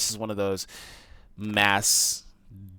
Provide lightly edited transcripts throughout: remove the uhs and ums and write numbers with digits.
This is one of those mass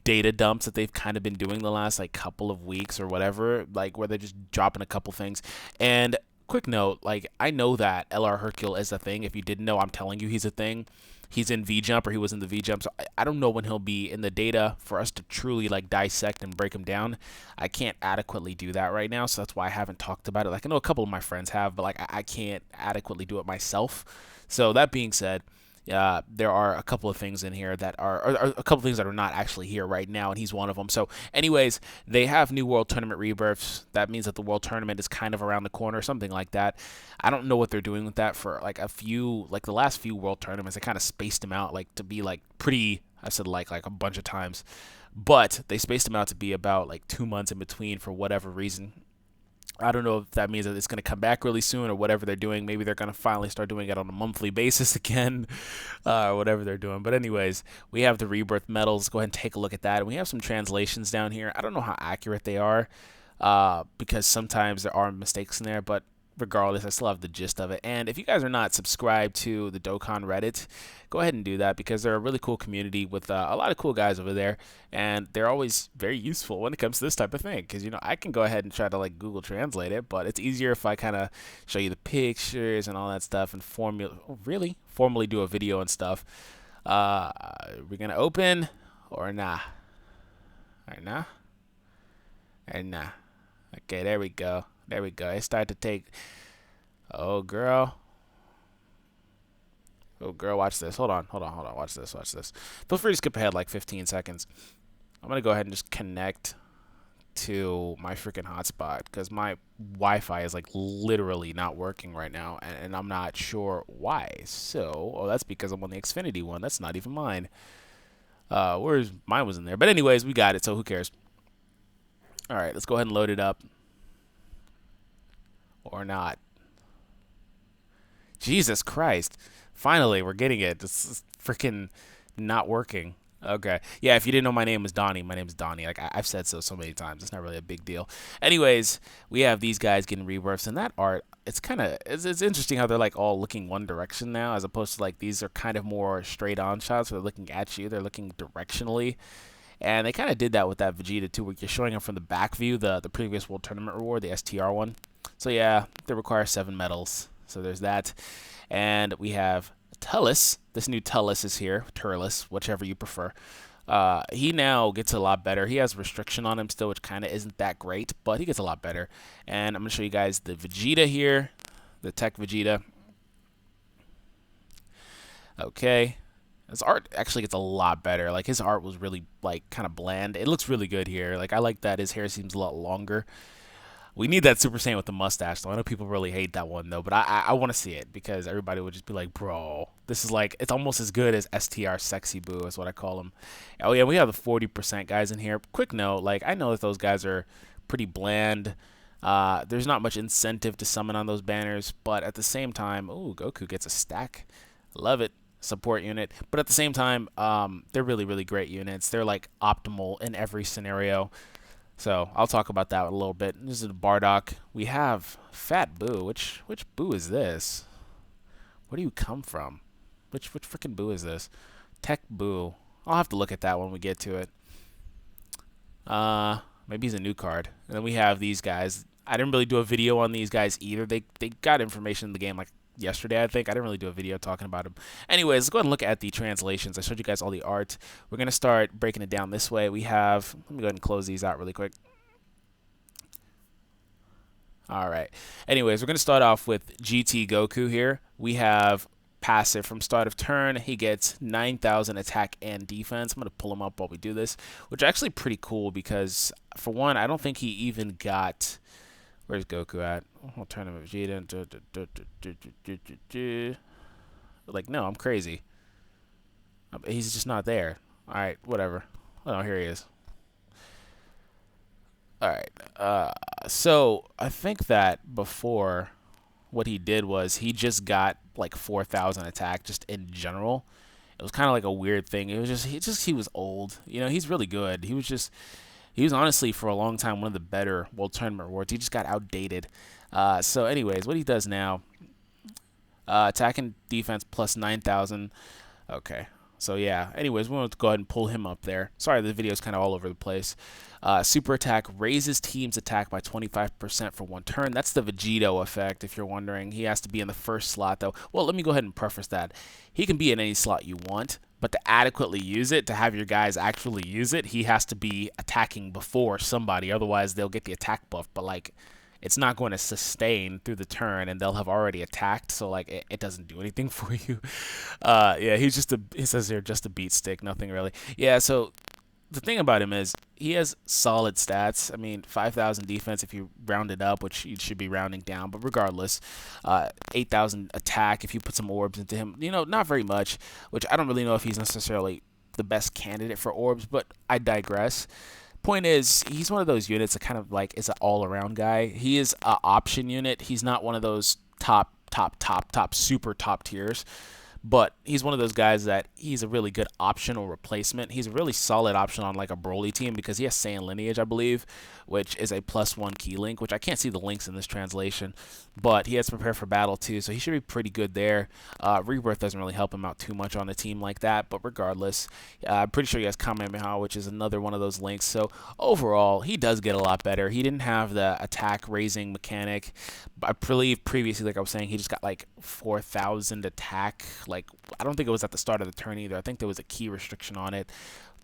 data dumps that they've kind of been doing the last like couple of weeks or whatever, like where they're just dropping a couple things. And quick note, like I know that LR Hercule is a thing. If you didn't know, I'm telling you he's a thing. He's in V Jump, or he was in the V Jump. So I don't know when he'll be in the data for us to truly like dissect and break him down. I can't adequately do that right now, so that's why I haven't talked about it. Like I know a couple of my friends have, but like I can't adequately do it myself. So that being said, there are a couple of things in here that are a couple of things that are not actually here right now, and he's one of them. So, anyways, they have new World Tournament rebirths. That means that the World Tournament is kind of around the corner, something like that. I don't know what they're doing with that for like a few, like the last few World Tournaments. They kind of spaced them out like to be like pretty. I said like a bunch of times, but they spaced them out to be about like 2 months in between for whatever reason. I don't know if that means that it's going to come back really soon or whatever they're doing. Maybe they're going to finally start doing it on a monthly basis again, whatever they're doing. But anyways, we have the Rebirth medals. Go ahead and take a look at that. And we have some translations down here. I don't know how accurate they are because sometimes there are mistakes in there. But regardless, I still have the gist of it. And if you guys are not subscribed to the Dokkan Reddit, go ahead and do that because they're a really cool community with a lot of cool guys over there, and they're always very useful when it comes to this type of thing. Because I can go ahead and try to like Google Translate it, but it's easier if I kind of show you the pictures and all that stuff and formally do a video and stuff. We're gonna open or nah? Or nah? Or nah? Okay, there we go. There we go. It started to take. Oh, girl. Oh, girl, watch this. Hold on. Watch this. Feel free to skip ahead like 15 seconds. I'm going to go ahead and just connect to my freaking hotspot because my Wi-Fi is like literally not working right now, and I'm not sure why. So, that's because I'm on the Xfinity one. That's not even mine. Where's mine was in there. But anyways, we got it, so who cares? All right, let's go ahead and load it up. Or not. Jesus Christ. Finally, we're getting it. This is freaking not working. Okay. Yeah, if you didn't know my name was Donnie, my name is Donnie. Like, I've said so many times. It's not really a big deal. Anyways, we have these guys getting rebirths, and that art, it's interesting how they're like all looking one direction now, as opposed to like these are kind of more straight on shots where they're looking at you. They're looking directionally. And they kind of did that with that Vegeta too, where you're showing him from the back view, the previous World Tournament reward, the STR one. So yeah, they require 7 medals. So there's that. And we have Tullus. This new Tullus is here. Turles, whichever you prefer. He now gets a lot better. He has restriction on him still, which kind of isn't that great, but he gets a lot better. And I'm going to show you guys the Vegeta here, the Tech Vegeta. Okay. His art actually gets a lot better. Like, his art was really, like, kind of bland. It looks really good here. Like, I like that his hair seems a lot longer. We need that Super Saiyan with the mustache, though. I know people really hate that one, though, but I want to see it because everybody would just be like, bro, this is like, it's almost as good as STR Sexy Boo is what I call him. Oh, yeah, we have the 40% guys in here. Quick note, like, I know that those guys are pretty bland. There's not much incentive to summon on those banners, but at the same time, ooh, Goku gets a stack. Love it. Support unit. But at the same time, they're really, really great units. They're, like, optimal in every scenario. So I'll talk about that a little bit. This is the Bardock. We have Fat Boo. Which Boo is this? Where do you come from? Which freaking Boo is this? Tech Boo. I'll have to look at that when we get to it. Maybe he's a new card. And then we have these guys. I didn't really do a video on these guys either. They got information in the game like yesterday, I think. I didn't really do a video talking about them. Anyways, let's go ahead and look at the translations. I showed you guys all the art. We're going to start breaking it down this way. We have, let me go ahead and close these out really quick. All right. Anyways, we're going to start off with GT Goku here. We have passive from start of turn. He gets 9,000 attack and defense. I'm going to pull him up while we do this, which is actually pretty cool because, for one, I don't think he even got... Where's Goku at? I'll turn him Vegeta. Like, no, I'm crazy. He's just not there. Alright, whatever. Oh, here he is. Alright. So, I think that before, what he did was he just got, like, 4,000 attack just in general. It was kind of like a weird thing. It was just, he was old. You know, he's really good. He was honestly, for a long time, one of the better World Tournament rewards. He just got outdated. So anyways, what he does now, attack and defense plus 9,000. Okay. So yeah, anyways, we want to go ahead and pull him up there. Sorry, the video's kind of all over the place. Super attack raises team's attack by 25% for 1 turn. That's the Vegito effect, if you're wondering. He has to be in the first slot, though. Well, let me go ahead and preface that. He can be in any slot you want, but to adequately use it, to have your guys actually use it, he has to be attacking before somebody. Otherwise, they'll get the attack buff, but like, it's not going to sustain through the turn, and they'll have already attacked, so like it doesn't do anything for you. Yeah, he's just he says here just a beat stick, nothing really. Yeah, so the thing about him is he has solid stats. I mean, 5,000 defense if you round it up, which you should be rounding down, but regardless, 8,000 attack if you put some orbs into him. You know, not very much, which I don't really know if he's necessarily the best candidate for orbs, but I digress. Point is, he's one of those units that kind of like is an all-around guy. He is an option unit. He's not one of those top, super top tiers. But he's one of those guys that he's a really good optional replacement. He's a really solid option on like a Broly team because he has Saiyan lineage, I believe, which is a +1 key link, which I can't see the links in this translation. But he has Prepare for Battle too, so he should be pretty good there. Rebirth doesn't really help him out too much on a team like that, but regardless, I'm pretty sure he has Kamehameha, which is another one of those links. So overall, he does get a lot better. He didn't have the attack raising mechanic. I believe previously, like I was saying, he just got like 4,000 attack. Like, I don't think it was at the start of the turn either. I think there was a key restriction on it,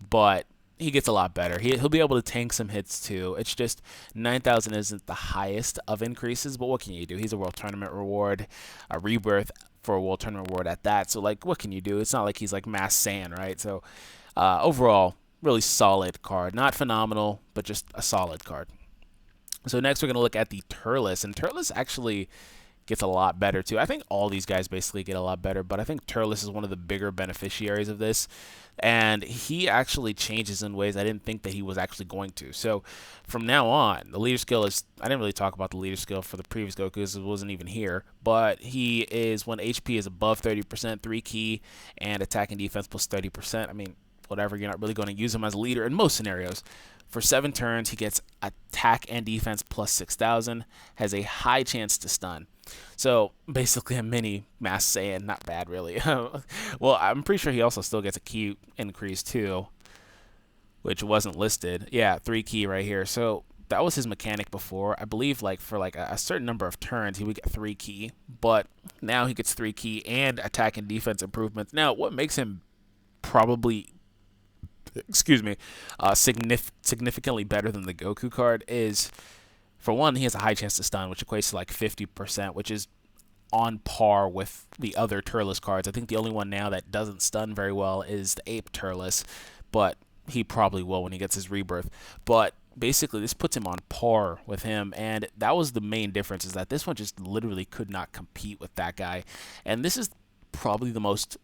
but he gets a lot better. He'll be able to tank some hits too. It's just 9,000 isn't the highest of increases, but what can you do? He's a World Tournament reward, a Rebirth for a World Tournament reward at that. So like, what can you do? It's not like he's like Mass Saiyan, right? So overall, really solid card. Not phenomenal, but just a solid card. So next we're going to look at the Turles, and Turles actually gets a lot better too. I think all these guys basically get a lot better, but I think Turles is one of the bigger beneficiaries of this, and he actually changes in ways I didn't think that he was actually going to. So from now on, the leader skill is, I didn't really talk about the leader skill for the previous Goku because it wasn't even here, but he is when HP is above 30%, 3 key, and attack and defense plus 30%. I mean, whatever, you're not really going to use him as a leader in most scenarios. For 7 turns, he gets attack and defense plus 6,000, has a high chance to stun. So basically a mini Mass Saiyan, not bad really. Well, I'm pretty sure he also still gets a key increase too, which wasn't listed. Yeah, 3 key right here. So that was his mechanic before. I believe like for like a certain number of turns, he would get 3 key, but now he gets 3 key and attack and defense improvements. Now, what makes him probably significantly better than the Goku card is, for one, he has a high chance to stun, which equates to like 50%, which is on par with the other Turles cards. I think the only one now that doesn't stun very well is the Ape Turles, but he probably will when he gets his Rebirth. But basically, this puts him on par with him, and that was the main difference, is that this one just literally could not compete with that guy. And this is probably the most,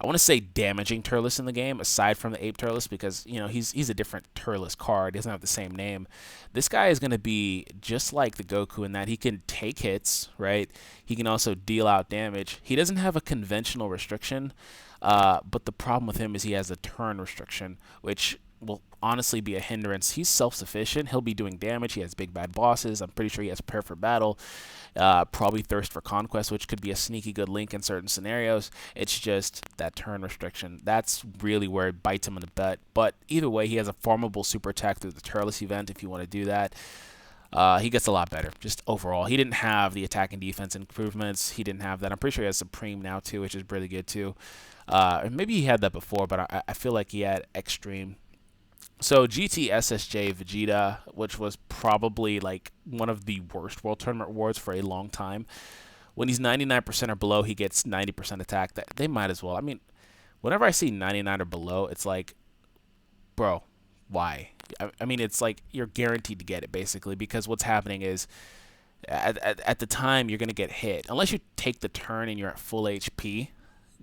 I want to say, damaging Turles in the game, aside from the Ape Turles, because, you know, he's a different Turles card. He doesn't have the same name. This guy is going to be just like the Goku in that he can take hits, right? He can also deal out damage. He doesn't have a conventional restriction, but the problem with him is he has a turn restriction, which will honestly be a hindrance. He's self-sufficient. He'll be doing damage. He has big bad bosses. I'm pretty sure he has Prepare for Battle, probably Thirst for Conquest, which could be a sneaky good link in certain scenarios. It's just that turn restriction. That's really where it bites him in the butt. But either way, he has a farmable super attack through the Turles event if you want to do that. He gets a lot better, just overall. He didn't have the attack and defense improvements. He didn't have that. I'm pretty sure he has Supreme now, too, which is really good, too. Maybe he had that before, but I feel like he had Extreme. So GT SSJ Vegeta, which was probably like one of the worst World Tournament rewards for a long time. When he's 99% or below, he gets 90% attack. They might as well. I mean, whenever I see 99 or below, it's like, bro, why? I mean, it's like you're guaranteed to get it, basically, because what's happening is at the time you're going to get hit. Unless you take the turn and you're at full HP,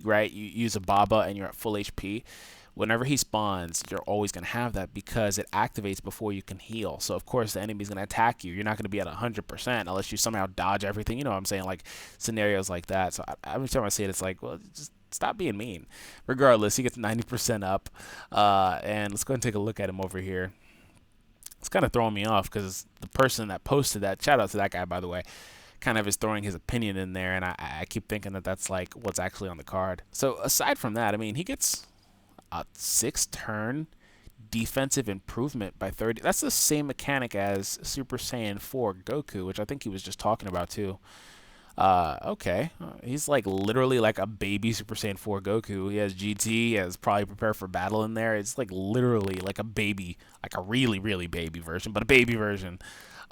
right? You use a Baba and you're at full HP. Whenever he spawns, you're always going to have that because it activates before you can heal. So, of course, the enemy's going to attack you. You're not going to be at 100% unless you somehow dodge everything. You know what I'm saying? Like, scenarios like that. So, every time I see it, it's like, well, just stop being mean. Regardless, he gets 90% up. And let's go ahead and take a look at him over here. It's kind of throwing me off because the person that posted that, shout out to that guy, by the way, kind of is throwing his opinion in there, and I keep thinking that that's like what's actually on the card. So aside from that, I mean, he gets a 6-turn defensive improvement by 30. That's the same mechanic as Super Saiyan 4 Goku, which I think he was just talking about too. Okay. He's like literally like a baby Super Saiyan 4 Goku. He has GT, he has probably Prepare for Battle in there. It's like literally like a baby, like a really, really baby version, but a baby version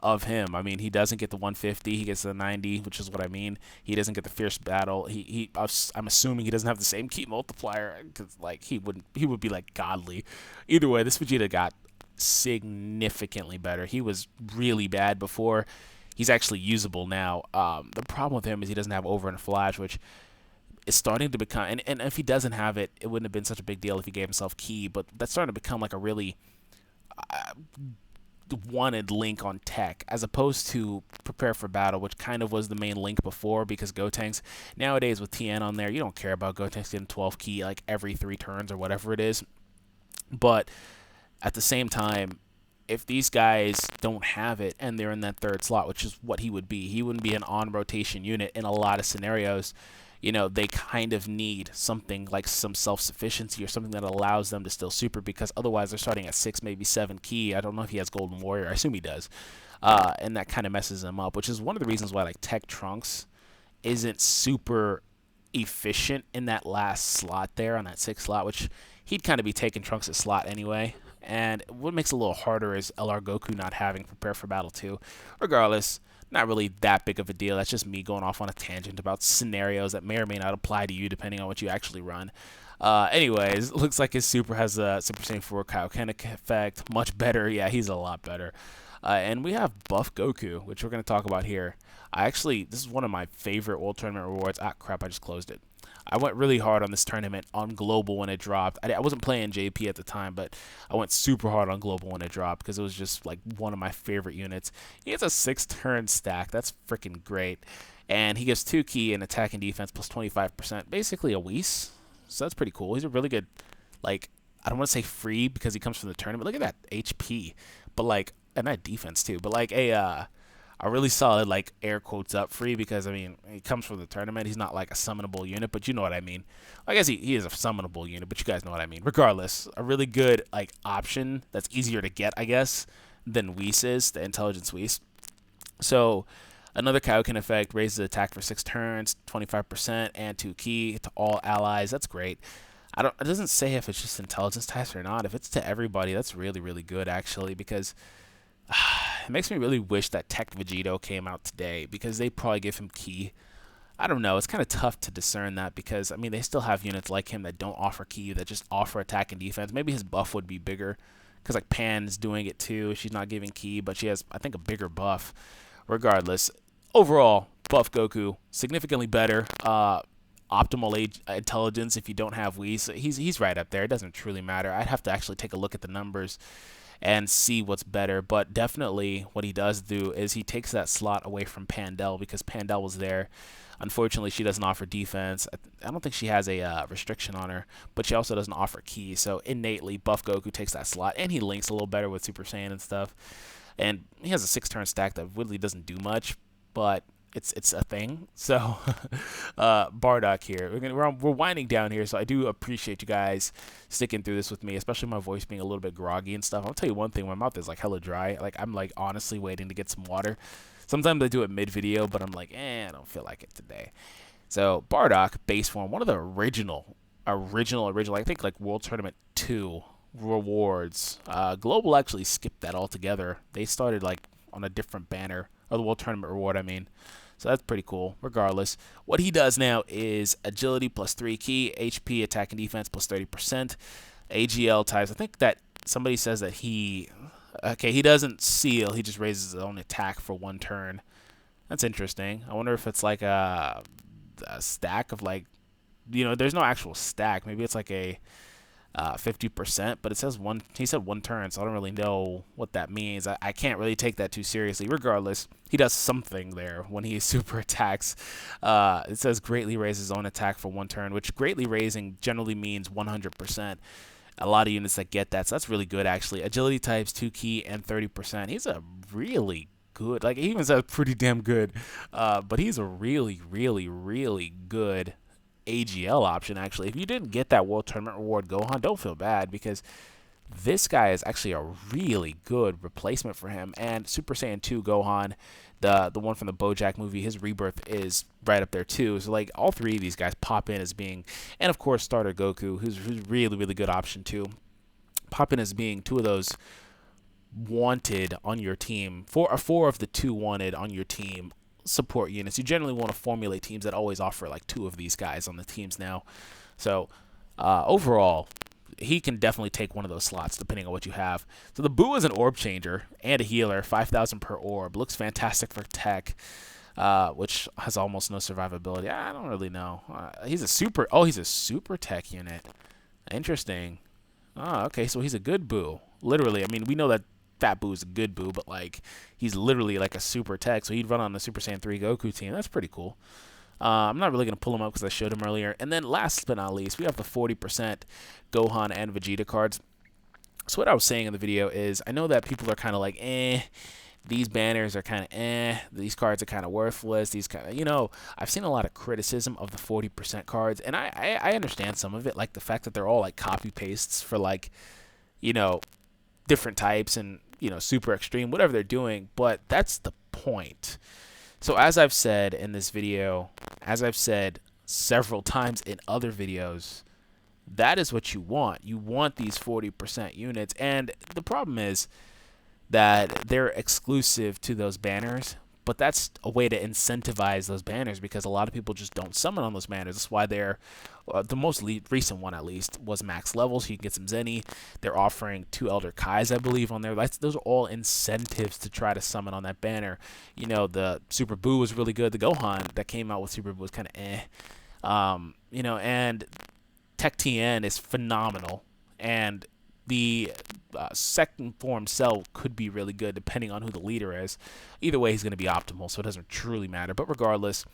of him. I mean, he doesn't get the 150, he gets the 90, which is what I mean. He doesn't get the Fierce Battle. I'm assuming he doesn't have the same key multiplier, because like he would be like godly. Either way, this Vegeta got significantly better. He was really bad before. He's actually usable now. The problem with him is he doesn't have Over and Flash, which is starting to become. And if he doesn't have it, it wouldn't have been such a big deal if he gave himself Ki. But that's starting to become like a really wanted link on tech, as opposed to Prepare for Battle, which kind of was the main link before, because Gotenks nowadays with TN on there, you don't care about Gotenks getting 12 Ki like every 3 turns or whatever it is. But at the same time, if these guys don't have it and they're in that 3rd slot, which is what he would be, he wouldn't be an on-rotation unit in a lot of scenarios. You know, they kind of need something like some self-sufficiency or something that allows them to still super, because otherwise they're starting at 6, maybe 7 Ki. I don't know if he has Golden Warrior. I assume he does. And that kind of messes him up, which is one of the reasons why like Tech Trunks isn't super efficient in that last slot there on that 6th slot, which he'd kind of be taking Trunks' slot anyway. And what makes it a little harder is LR Goku not having Prepare for Battle 2. Regardless, not really that big of a deal. That's just me going off on a tangent about scenarios that may or may not apply to you depending on what you actually run. Anyways, looks like his super has a Super Saiyan 4 Kaioken effect. Much better. Yeah, he's a lot better. And we have Buff Goku, which we're going to talk about here. This is one of my favorite World Tournament rewards. Ah, crap, I just closed it. I went really hard on this tournament on Global when it dropped. I wasn't playing JP at the time, but I went super hard on Global when it dropped because it was just like one of my favorite units. He has a 6-turn stack. That's freaking great. And he gives 2 Ki in attack and defense plus 25%. Basically a Whis. So that's pretty cool. He's a really good, like, I don't want to say free because he comes from the tournament. Look at that HP. But like, and that defense too. But like a really solid, like, air quotes up free, because I mean he comes from the tournament. He's not like a summonable unit, but you know what I mean. I guess he is a summonable unit, but you guys know what I mean. Regardless, a really good like option that's easier to get, I guess, than Whis is, the intelligence Whis. So another Kaioken effect raises attack for 6 turns, 25%, and 2 Ki to all allies. That's great. It doesn't say if it's just intelligence types or not. If it's to everybody, that's really, really good actually, because it makes me really wish that Tech Vegito came out today, because they probably give him Ki. I don't know. It's kind of tough to discern that, because, I mean, they still have units like him that don't offer Ki, that just offer attack and defense. Maybe his buff would be bigger, because, like, Pan's doing it too. She's not giving Ki, but she has, I think, a bigger buff. Regardless, overall, Buff Goku, significantly better. Optimal intelligence if you don't have Whis. He's right up there. It doesn't truly matter. I'd have to actually take a look at the numbers and see what's better, but definitely what he does do is he takes that slot away from Pandel, because Pandel was there. Unfortunately, she doesn't offer defense. I don't think she has a restriction on her, but she also doesn't offer Ki, so innately Buff Goku takes that slot, and he links a little better with Super Saiyan and stuff. And he has a 6-turn stack that really doesn't do much, but it's a thing. So Bardock here. We're winding down here, so I do appreciate you guys sticking through this with me, especially my voice being a little bit groggy and stuff. I'll tell you one thing, my mouth is like hella dry. Like, I'm like honestly waiting to get some water. Sometimes I do it mid-video, but I'm like, I don't feel like it today. So Bardock base form, one of the original, I think like World Tournament 2 rewards. Global actually skipped that altogether. They started like on a different banner, or the World Tournament reward, I mean. So that's pretty cool. Regardless, what he does now is agility plus 3 Ki, HP, attack and defense plus 30%, AGL types. I think that somebody says that he doesn't seal. He just raises his own attack for 1 turn. That's interesting. I wonder if it's like a stack of, like, you know, there's no actual stack. Maybe it's like a 50%, but it says he said 1 turn, so I don't really know what that means. I can't really take that too seriously. Regardless, he does something there when he super attacks. It says greatly raises his own attack for 1 turn, which greatly raising generally means 100%. A lot of units that get that, so that's really good actually. Agility types 2 Ki and 30%. He's a really good. Like, he even says pretty damn good. But he's a really, really, really good AGL option, actually. If you didn't get that World Tournament Reward Gohan, don't feel bad, because this guy is actually a really good replacement for him. And Super Saiyan 2 Gohan, the one from the BoJack movie, his Rebirth is right up there too. So like all three of these guys pop in as being, and of course Starter Goku, who's really, really good option too, pop in as being two of those wanted on your team, four of the two wanted on your team support units. You generally want to formulate teams that always offer like two of these guys on the teams now. So overall, he can definitely take one of those slots depending on what you have. So the Boo is an orb changer and a healer, 5,000 per orb. Looks fantastic for tech, which has almost no survivability. I don't really know. He's a super tech unit. Interesting. Oh, okay, so he's a good Boo. Literally, I mean, we know that Fat Boo is a good Boo, but like he's literally like a super tech, so he'd run on the Super Saiyan 3 Goku team. That's pretty cool. I'm not really going to pull him up because I showed him earlier. And then last but not least, we have the 40% Gohan and Vegeta cards. So what I was saying in the video is, I know that people are kind of like, these banners are kind of these cards are kind of worthless. These kind of, you know, I've seen a lot of criticism of the 40% cards, and I understand some of it, like the fact that they're all like copy pastes for like, you know, different types and, you know, super extreme, whatever they're doing, but that's the point. So as I've said in this video, as I've said several times in other videos, that is what you want. You want these 40% units, and the problem is that they're exclusive to those banners, but that's a way to incentivize those banners because a lot of people just don't summon on those banners. That's why they're the most recent one, at least, was max level, so you can get some Zenny. They're offering 2 Elder Kais, I believe, on there. Those are all incentives to try to summon on that banner. You know, the Super Boo was really good. The Gohan that came out with Super Boo was kind of you know, and Tech TN is phenomenal, and the second form Cell could be really good depending on who the leader is. Either way, he's going to be optimal, so it doesn't truly matter. But regardless,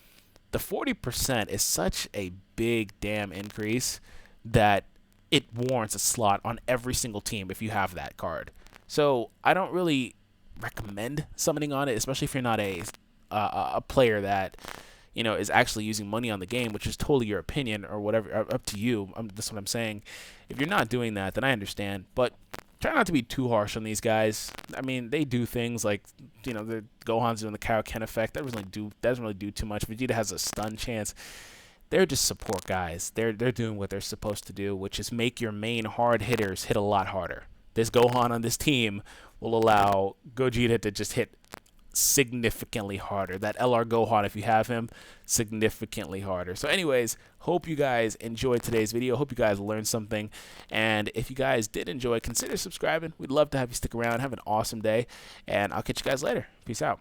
the 40% is such a big damn increase that it warrants a slot on every single team if you have that card. So I don't really recommend summoning on it, especially if you're not a player that, you know, is actually using money on the game, which is totally your opinion or whatever, up to you. That's what I'm saying. If you're not doing that, then I understand. But try not to be too harsh on these guys. I mean, they do things like, you know, the Gohan's doing the Kaioken effect. That doesn't really do too much. Vegeta has a stun chance. They're just support guys. They're doing what they're supposed to do, which is make your main hard hitters hit a lot harder. This Gohan on this team will allow Gogeta to just hit significantly harder. That LR Gohan, if you have him, significantly harder. So anyways, hope you guys enjoyed today's video. Hope you guys learned something, and if you guys did enjoy, consider subscribing. We'd love to have you stick around. Have an awesome day, and I'll catch you guys later. Peace out.